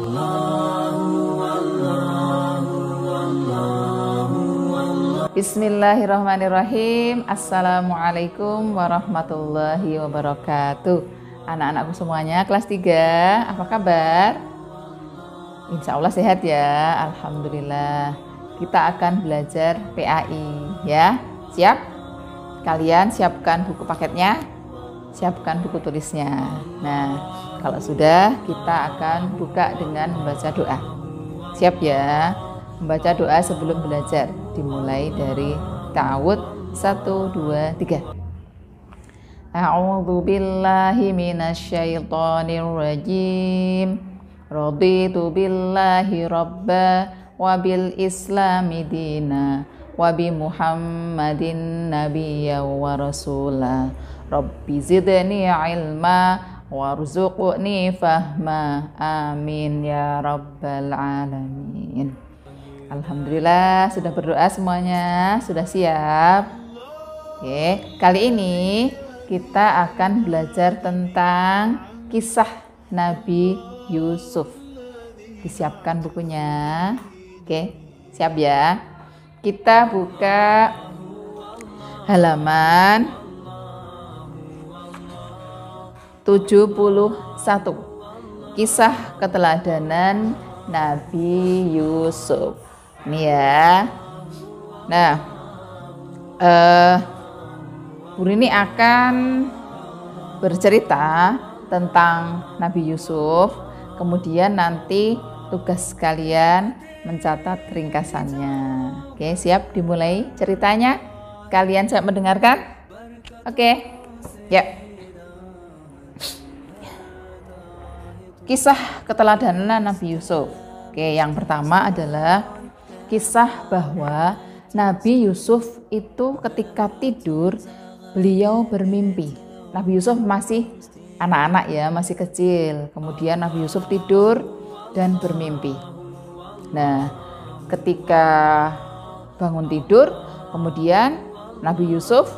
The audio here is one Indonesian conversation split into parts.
Bismillahirrahmanirrahim. Assalamualaikum warahmatullahi wabarakatuh. Anak-anakku semuanya kelas 3, apa kabar? Insya Allah sehat ya, alhamdulillah. Kita akan belajar PAI ya. Siap? Kalian siapkan buku paketnya, siapkan buku tulisnya. Nah, kalau sudah, kita akan buka dengan membaca doa. Siap ya? Membaca doa sebelum belajar. Dimulai dari ta'awudz 1, 2, 3. A'udzu billahi minasyaitonir rajim. Raditu billahi rabba wa bil islami dina wa bi Muhammadin nabiyya wa rasula. Rabbi zidni ilma warzuqni fahma. Amin ya rabbal alamin. Alhamdulillah sudah berdoa semuanya, sudah siap. Oke, kali ini kita akan belajar tentang kisah Nabi Yusuf. Disiapkan bukunya. Oke, siap ya. Kita buka halaman 71. Kisah keteladanan Nabi Yusuf. Ini ya. Nah, Bu Rini akan bercerita tentang Nabi Yusuf. Kemudian nanti tugas kalian mencatat ringkasannya. Oke, siap dimulai ceritanya? Kalian siap mendengarkan? Oke, ya. Kisah keteladanan Nabi Yusuf. Oke, yang pertama adalah kisah bahwa Nabi Yusuf itu ketika tidur beliau bermimpi. Nabi Yusuf masih anak-anak ya, masih kecil. Kemudian Nabi Yusuf tidur dan bermimpi. Nah, ketika bangun tidur, kemudian Nabi Yusuf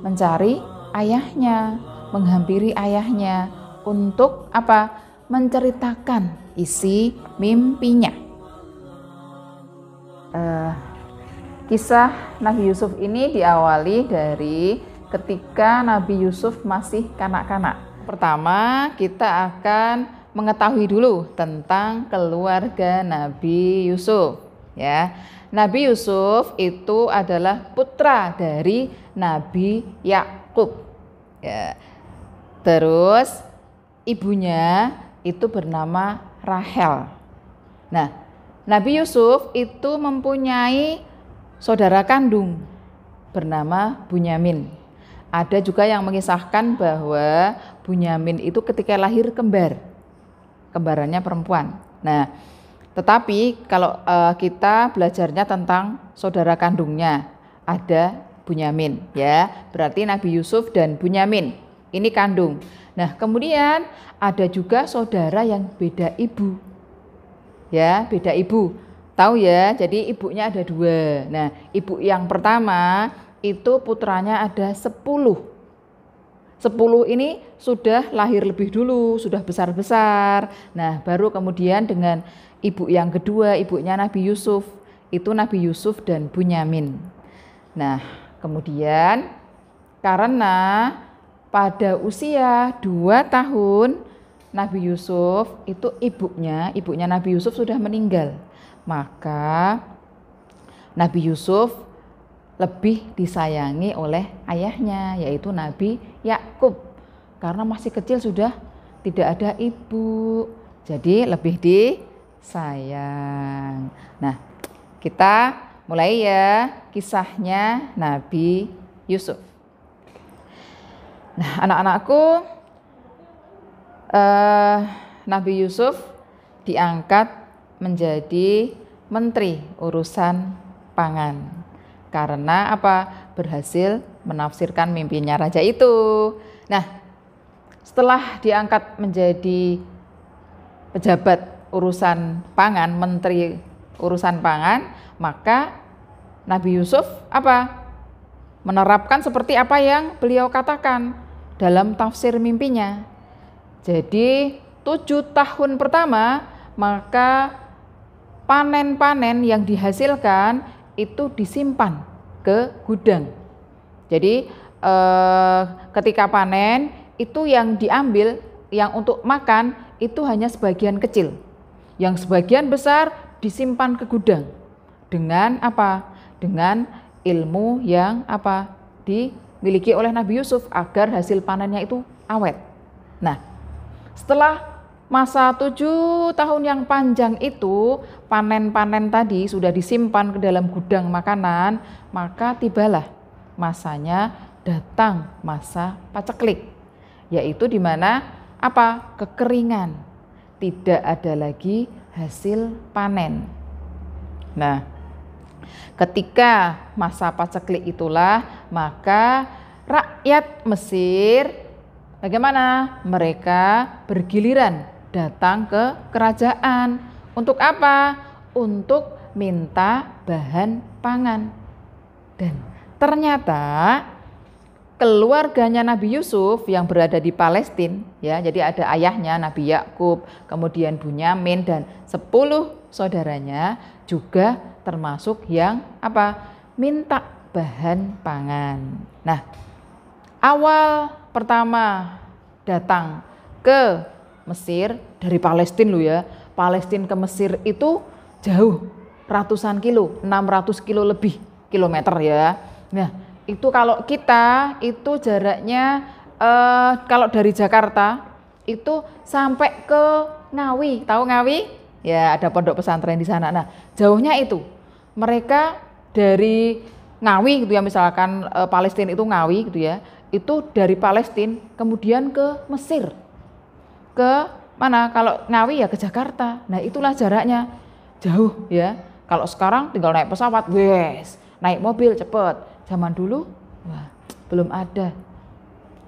mencari ayahnya, menghampiri ayahnya untuk apa? Menceritakan isi mimpinya. Kisah Nabi Yusuf ini diawali dari ketika Nabi Yusuf masih kanak-kanak. Pertama, kita akan mengetahui dulu tentang keluarga Nabi Yusuf. Ya, Nabi Yusuf itu adalah putra dari Nabi Yakub. Ya. Terus ibunya itu bernama Rahel. Nah, Nabi Yusuf itu mempunyai saudara kandung bernama Bunyamin. Ada juga yang mengisahkan bahwa Bunyamin itu ketika lahir kembarannya perempuan. Nah, tetapi kalau kita belajarnya tentang saudara kandungnya, ada Bunyamin ya. Berarti Nabi Yusuf dan Bunyamin ini kandung. Nah, kemudian ada juga saudara yang beda ibu. Ya, beda ibu. Tahu ya, jadi ibunya ada 2. Nah, ibu yang pertama itu putranya ada 10. 10 ini sudah lahir lebih dulu, sudah besar-besar. Nah, baru kemudian dengan ibu yang kedua, ibunya Nabi Yusuf. Itu Nabi Yusuf dan Bunyamin. Nah, kemudian karena pada usia 2 tahun Nabi Yusuf itu ibunya Nabi Yusuf sudah meninggal. Maka Nabi Yusuf lebih disayangi oleh ayahnya, yaitu Nabi Yakub. Karena masih kecil sudah tidak ada ibu, jadi lebih disayang. Nah, kita mulai ya kisahnya Nabi Yusuf. Nah, anak-anakku, Nabi Yusuf diangkat menjadi menteri urusan pangan karena apa? Berhasil menafsirkan mimpinya raja itu. Nah, setelah diangkat menjadi pejabat urusan pangan, menteri urusan pangan, maka Nabi Yusuf apa? Menerapkan seperti apa yang beliau katakan dalam tafsir mimpinya. Jadi 7 tahun pertama maka panen-panen yang dihasilkan itu disimpan ke gudang. Jadi ketika panen itu yang diambil, yang untuk makan itu hanya sebagian kecil, yang sebagian besar disimpan ke gudang. Dengan apa? Dengan ilmu yang dimiliki oleh Nabi Yusuf agar hasil panennya itu awet. Nah, setelah masa 7 tahun yang panjang itu, panen-panen tadi sudah disimpan ke dalam gudang makanan, maka tibalah masanya, datang masa paceklik, yaitu di mana kekeringan, tidak ada lagi hasil panen. Nah, ketika masa paceklik itulah, maka rakyat Mesir bagaimana? Mereka bergiliran datang ke kerajaan. Untuk apa? Untuk minta bahan pangan. Dan ternyata keluarganya Nabi Yusuf yang berada di Palestina, ya, jadi ada ayahnya Nabi Yakub, kemudian Bunyamin dan 10 saudaranya juga termasuk yang minta bahan pangan. Nah, awal pertama datang ke Mesir dari Palestina loh ya. Palestina ke Mesir itu jauh, ratusan kilo, 600 kilo lebih kilometer ya. Nah, itu kalau kita itu jaraknya kalau dari Jakarta itu sampai ke Ngawi. Tahu Ngawi? Ya, ada pondok pesantren di sana. Nah, jauhnya itu. Mereka dari Ngawi gitu ya, misalkan Palestina itu Ngawi gitu ya. Itu dari Palestina kemudian ke Mesir. Ke mana? Kalau Ngawi ya ke Jakarta. Nah, itulah jaraknya jauh ya. Kalau sekarang tinggal naik pesawat, wes, naik mobil cepet. Zaman dulu wah, belum ada.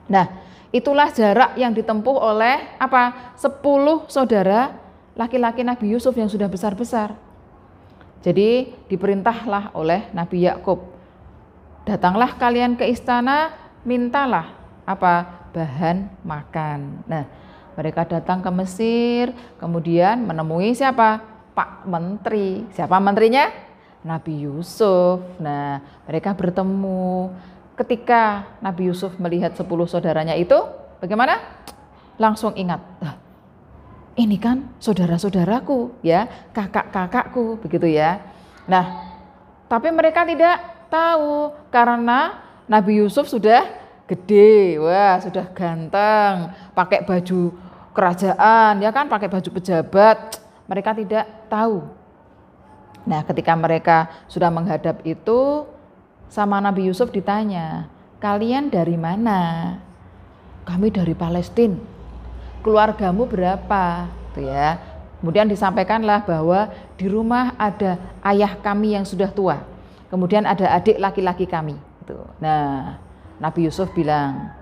Nah, itulah jarak yang ditempuh oleh 10 saudara laki-laki Nabi Yusuf yang sudah besar-besar. Jadi diperintahlah oleh Nabi Yakub, datanglah kalian ke istana, mintalah bahan makan. Nah, mereka datang ke Mesir, kemudian menemui siapa? Pak Menteri. Siapa menterinya? Nabi Yusuf. Nah, mereka bertemu. Ketika Nabi Yusuf melihat 10 saudaranya itu, bagaimana? Langsung ingat, ini kan saudara-saudaraku ya, kakak-kakakku, begitu ya. Nah, tapi mereka tidak tahu karena Nabi Yusuf sudah gede, wah sudah ganteng, pakai baju kerajaan ya kan, pakai baju pejabat. Mereka tidak tahu. Nah, ketika mereka sudah menghadap itu, sama Nabi Yusuf ditanya, kalian dari mana? Kami dari Palestina. Keluargamu berapa? Tuh ya. Kemudian disampaikanlah bahwa di rumah ada ayah kami yang sudah tua. Kemudian ada adik laki-laki kami. Nah, Nabi Yusuf bilang,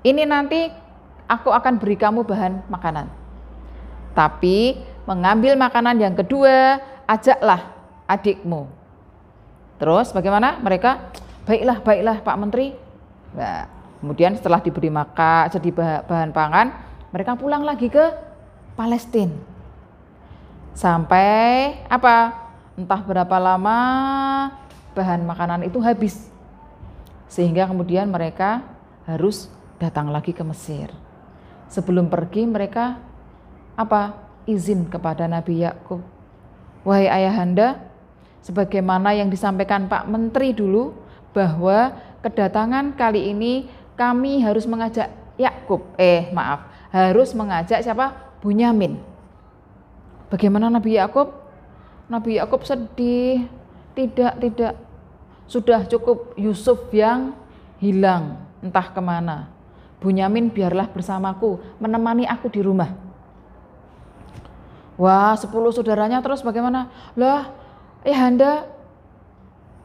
ini nanti aku akan beri kamu bahan makanan. Tapi mengambil makanan yang kedua, ajaklah adikmu. Terus bagaimana? Mereka, baiklah Pak Menteri. Nah, kemudian setelah diberi jadi bahan pangan, mereka pulang lagi ke Palestina. Sampai entah berapa lama bahan makanan itu habis. Sehingga kemudian mereka harus datang lagi ke Mesir. Sebelum pergi mereka izin kepada Nabi Yakub. Wahai ayahanda, sebagaimana yang disampaikan Pak Menteri dulu, bahwa kedatangan kali ini kami harus mengajak harus mengajak siapa? Bunyamin. Bagaimana Nabi Yakub? Nabi Yakub sedih. Tidak. Sudah cukup Yusuf yang hilang entah kemana. Bunyamin biarlah bersamaku, menemani aku di rumah. Wah, 10 saudaranya terus bagaimana? Lah, ayahanda,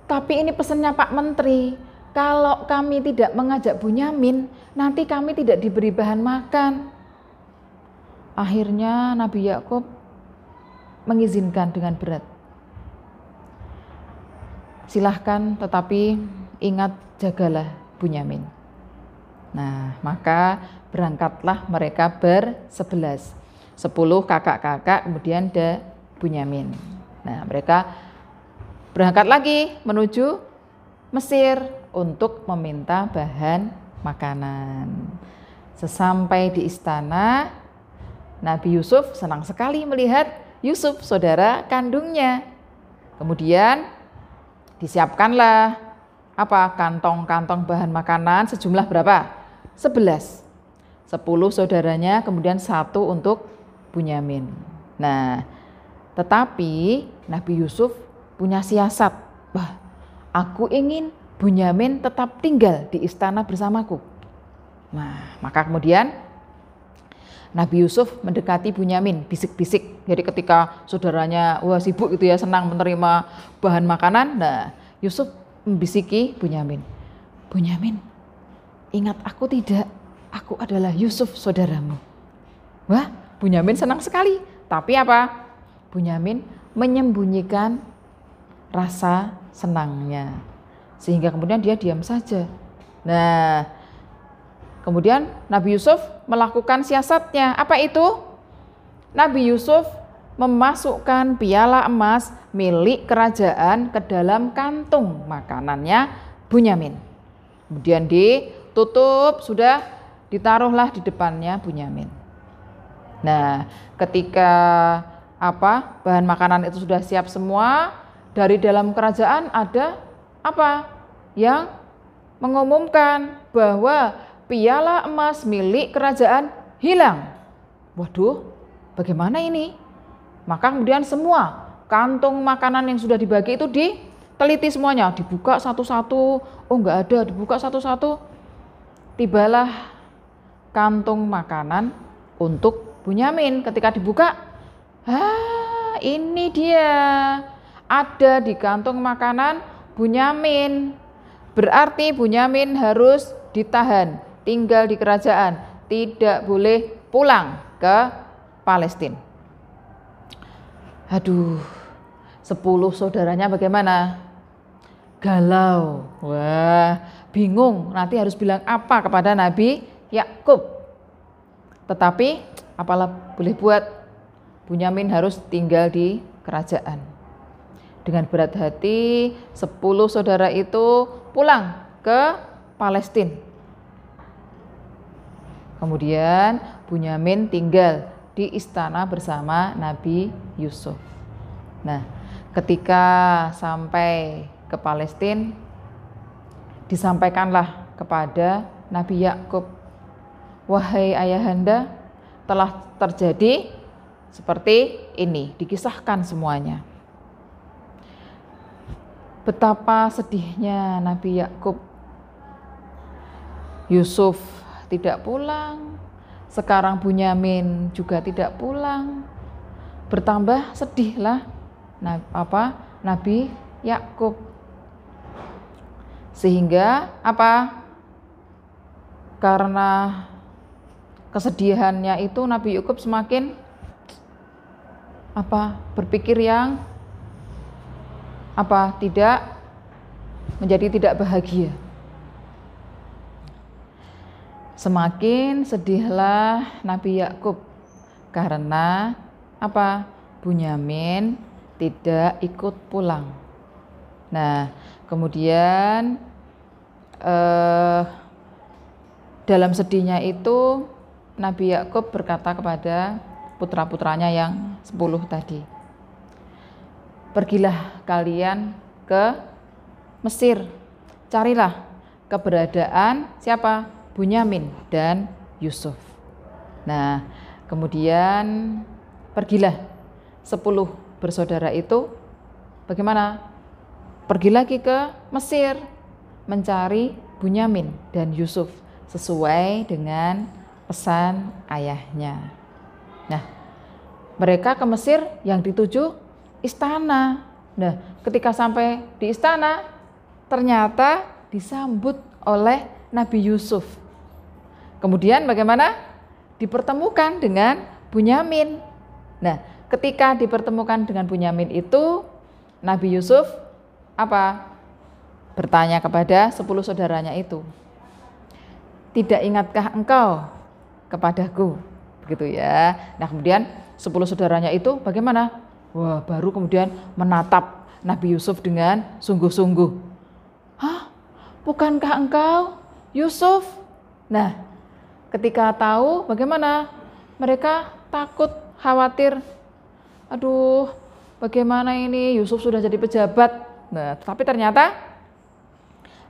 tapi ini pesannya Pak Menteri. Kalau kami tidak mengajak Bunyamin, nanti kami tidak diberi bahan makan. Akhirnya Nabi Yakub mengizinkan dengan berat. Silahkan, tetapi ingat jagalah Bunyamin. Nah, maka berangkatlah mereka ber-11. 10 kakak-kakak, kemudian ada Bunyamin. Nah, mereka berangkat lagi menuju Mesir untuk meminta bahan makanan. Sesampai di istana, Nabi Yusuf senang sekali melihat Yusuf, saudara kandungnya. Kemudian disiapkanlah kantong-kantong bahan makanan sejumlah berapa? 11. 10 saudaranya, kemudian 1 untuk Bunyamin. Nah, tetapi Nabi Yusuf punya siasat. Wah, aku ingin Bunyamin tetap tinggal di istana bersamaku. Nah, maka kemudian Nabi Yusuf mendekati Bunyamin, bisik-bisik. Jadi ketika saudaranya sibuk gitu ya, senang menerima bahan makanan, nah Yusuf membisiki Bunyamin. Bunyamin, ingat aku tidak? Aku adalah Yusuf, saudaramu. Wah, Bunyamin senang sekali. Tapi apa? Bunyamin menyembunyikan rasa senangnya. Sehingga kemudian dia diam saja. Nah, kemudian Nabi Yusuf melakukan siasatnya. Apa itu? Nabi Yusuf memasukkan piala emas milik kerajaan ke dalam kantung makanannya Bunyamin. Kemudian ditutup, sudah ditaruhlah di depannya Bunyamin. Nah, ketika bahan makanan itu sudah siap semua, dari dalam kerajaan ada yang mengumumkan bahwa piala emas milik kerajaan hilang. Waduh, bagaimana ini? Maka kemudian semua kantung makanan yang sudah dibagi itu diteliti semuanya, dibuka satu-satu. Oh, enggak ada, dibuka satu-satu. Tibalah kantung makanan untuk Bunyamin. Ketika dibuka, ini dia, ada di kantung makanan Bunyamin. Berarti Bunyamin harus ditahan, tinggal di kerajaan, tidak boleh pulang ke Palestina. Aduh, 10 saudaranya bagaimana? Galau. Wah, bingung nanti harus bilang apa kepada Nabi Yakub. Tetapi apalah boleh buat, Bunyamin harus tinggal di kerajaan. Dengan berat hati 10 saudara itu pulang ke Palestina. Kemudian Bunyamin tinggal di istana bersama Nabi Yusuf. Nah, ketika sampai ke Palestina, disampaikanlah kepada Nabi Yakub, wahai ayahanda, telah terjadi seperti ini, dikisahkan semuanya. Betapa sedihnya Nabi Yakub. Yusuf tidak pulang, sekarang Bunyamin juga tidak pulang. Bertambah sedihlah Nabi Yakub. Sehingga karena kesedihannya itu Nabi Yakub semakin berpikir yang tidak bahagia. Semakin sedihlah Nabi Yakub karena Bunyamin tidak ikut pulang. Nah, kemudian dalam sedihnya itu Nabi Yakub berkata kepada putra-putranya yang 10 tadi, pergilah kalian ke Mesir, carilah keberadaan siapa? Bunyamin dan Yusuf. Nah, kemudian pergilah 10 bersaudara itu bagaimana? Pergi lagi ke Mesir mencari Bunyamin dan Yusuf sesuai dengan pesan ayahnya. Nah, mereka ke Mesir yang dituju istana. Nah, ketika sampai di istana ternyata disambut oleh Nabi Yusuf. Kemudian bagaimana? Dipertemukan dengan Bunyamin. Nah, ketika dipertemukan dengan Bunyamin itu, Nabi Yusuf bertanya kepada 10 saudaranya itu, tidak ingatkah engkau kepadaku begitu ya. Nah kemudian 10 saudaranya itu bagaimana? Wah, baru kemudian menatap Nabi Yusuf dengan sungguh-sungguh. Hah? Bukankah engkau Yusuf? Nah, ketika tahu bagaimana? Mereka takut, khawatir. Aduh, bagaimana ini Yusuf sudah jadi pejabat. Nah, tapi ternyata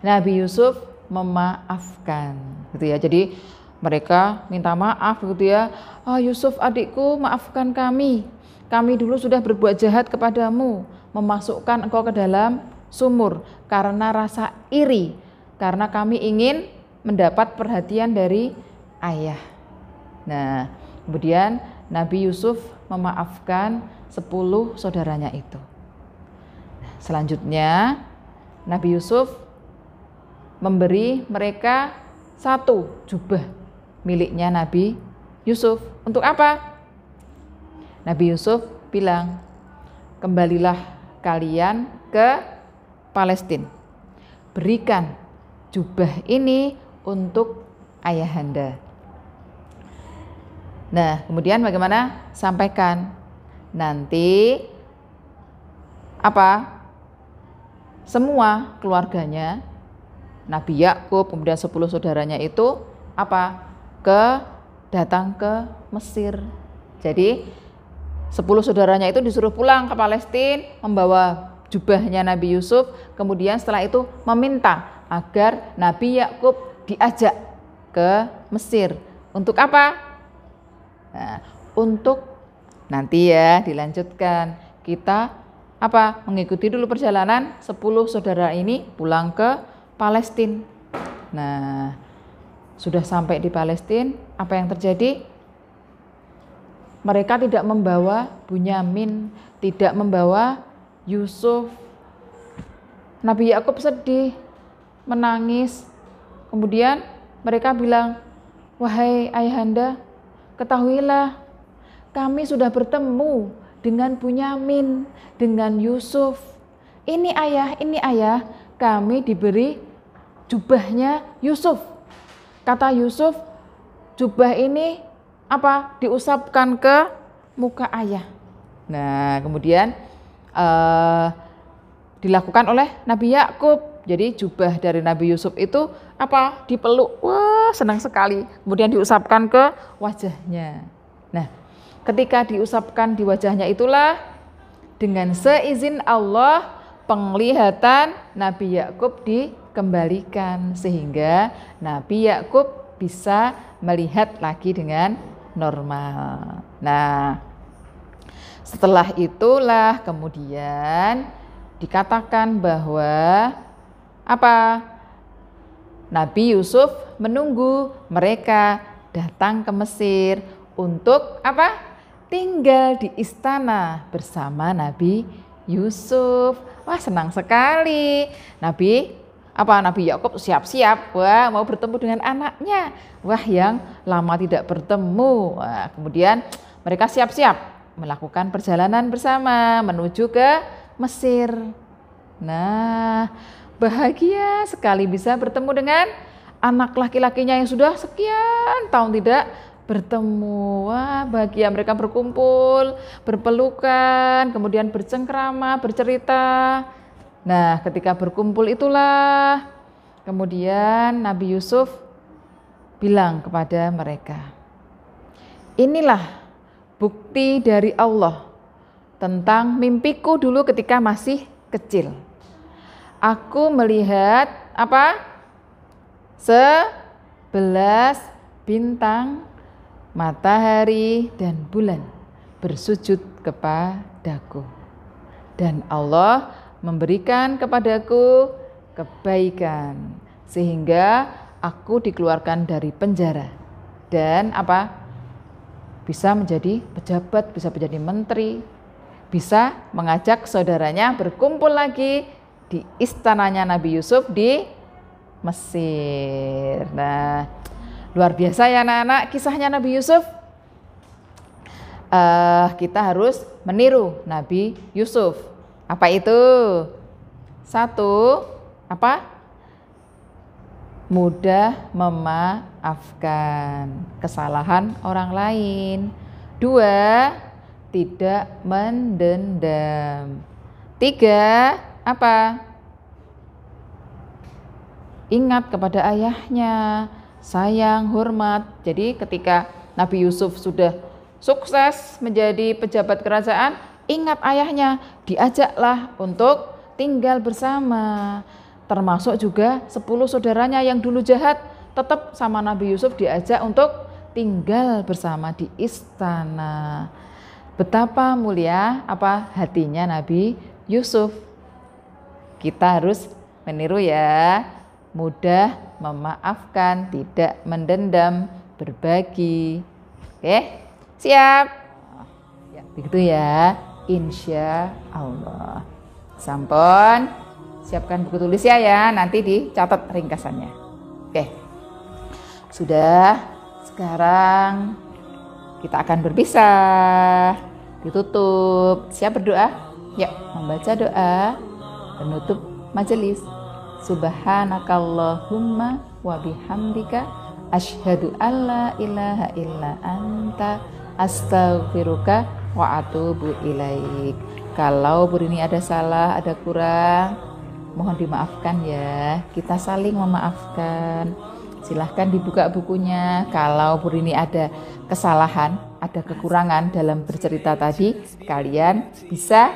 Nabi Yusuf memaafkan, gitu ya. Jadi mereka minta maaf, gitu ya. Ah, Yusuf adikku, maafkan kami. Kami dulu sudah berbuat jahat kepadamu, memasukkan engkau ke dalam sumur karena rasa iri, karena kami ingin mendapat perhatian dari ayah. Nah, kemudian Nabi Yusuf memaafkan 10 saudaranya itu. Selanjutnya Nabi Yusuf memberi mereka 1 jubah miliknya Nabi Yusuf. Untuk apa? Nabi Yusuf bilang, kembalilah kalian ke Palestina. Berikan jubah ini untuk ayahanda. Nah, kemudian bagaimana? Sampaikan nanti apa? Semua keluarganya Nabi Yakub, kemudian 10 saudaranya itu apa? Datang ke Mesir. Jadi 10 saudaranya itu disuruh pulang ke Palestina membawa jubahnya Nabi Yusuf, kemudian setelah itu meminta agar Nabi Yakub diajak ke Mesir. Untuk apa? Nah, untuk nanti ya dilanjutkan kita apa? Mengikuti dulu perjalanan 10 saudara ini pulang ke Palestina. Nah, sudah sampai di Palestina, apa yang terjadi? Mereka tidak membawa Bunyamin, tidak membawa Yusuf. Nabi Yakub sedih, menangis. Kemudian mereka bilang, wahai ayahanda, ketahuilah kami sudah bertemu dengan Bunyamin, dengan Yusuf. Ini ayah, kami diberi jubahnya Yusuf. Kata Yusuf, jubah ini apa? Diusapkan ke muka ayah. Nah, kemudian dilakukan oleh Nabi Yakub. Jadi jubah dari Nabi Yusuf itu apa? Dipeluk. Wah, senang sekali. Kemudian diusapkan ke wajahnya. Nah, ketika diusapkan di wajahnya itulah dengan seizin Allah penglihatan Nabi Yakub dikembalikan sehingga Nabi Yakub bisa melihat lagi dengan normal. Nah, setelah itulah kemudian dikatakan bahwa apa? Nabi Yusuf menunggu mereka datang ke Mesir untuk apa? Tinggal di istana bersama Nabi Yusuf. Wah, senang sekali. Nabi Yakub siap-siap, wah mau bertemu dengan anaknya. Wah, yang lama tidak bertemu. Wah, kemudian mereka siap-siap melakukan perjalanan bersama menuju ke Mesir. Nah, bahagia sekali bisa bertemu dengan anak laki-lakinya yang sudah sekian tahun tidak bertemu. Wah, bahagia mereka berkumpul, berpelukan, kemudian bercengkrama, bercerita. Nah, ketika berkumpul itulah kemudian Nabi Yusuf bilang kepada mereka, inilah bukti dari Allah tentang mimpiku dulu ketika masih kecil. Aku melihat apa? 11 bintang, matahari dan bulan bersujud kepadaku. Dan Allah memberikan kepadaku kebaikan sehingga aku dikeluarkan dari penjara dan apa? Bisa menjadi pejabat, bisa menjadi menteri, bisa mengajak saudaranya berkumpul lagi di istananya Nabi Yusuf di Mesir. Nah, luar biasa ya anak-anak kisahnya Nabi Yusuf. Kita harus meniru Nabi Yusuf. Apa itu? 1, apa? mudah memaafkan kesalahan orang lain. 2, tidak mendendam. 3, apa? Ingat kepada ayahnya, sayang, hormat. Jadi ketika Nabi Yusuf sudah sukses menjadi pejabat kerajaan, ingat ayahnya, diajaklah untuk tinggal bersama. Termasuk juga 10 saudaranya yang dulu jahat, tetap sama Nabi Yusuf diajak untuk tinggal bersama di istana. Betapa mulia hatinya Nabi Yusuf. Kita harus meniru ya, mudah memaafkan, tidak mendendam, berbagi. Oke, siap? Ya, begitu ya, insya Allah. Sampun, siapkan buku tulis ya, nanti dicatat ringkasannya. Oke, sudah. Sekarang kita akan berpisah. Ditutup. Siap berdoa? Ya, membaca doa penutup majelis. Subhanakallahumma wa bihamdika asyhadu alla ilaha illa anta astaghfiruka wa atubu ilaik. Kalau Bu Rini ada salah, ada kurang, mohon dimaafkan ya. Kita saling memaafkan. Silahkan dibuka bukunya. Kalau Bu Rini ada kesalahan, ada kekurangan dalam bercerita tadi, kalian bisa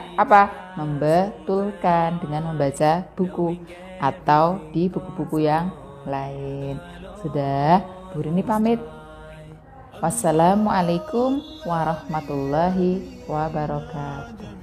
membetulkan dengan membaca buku atau di buku-buku yang lain. Sudah, Bu Rini pamit. Wassalamualaikum warahmatullahi wabarakatuh.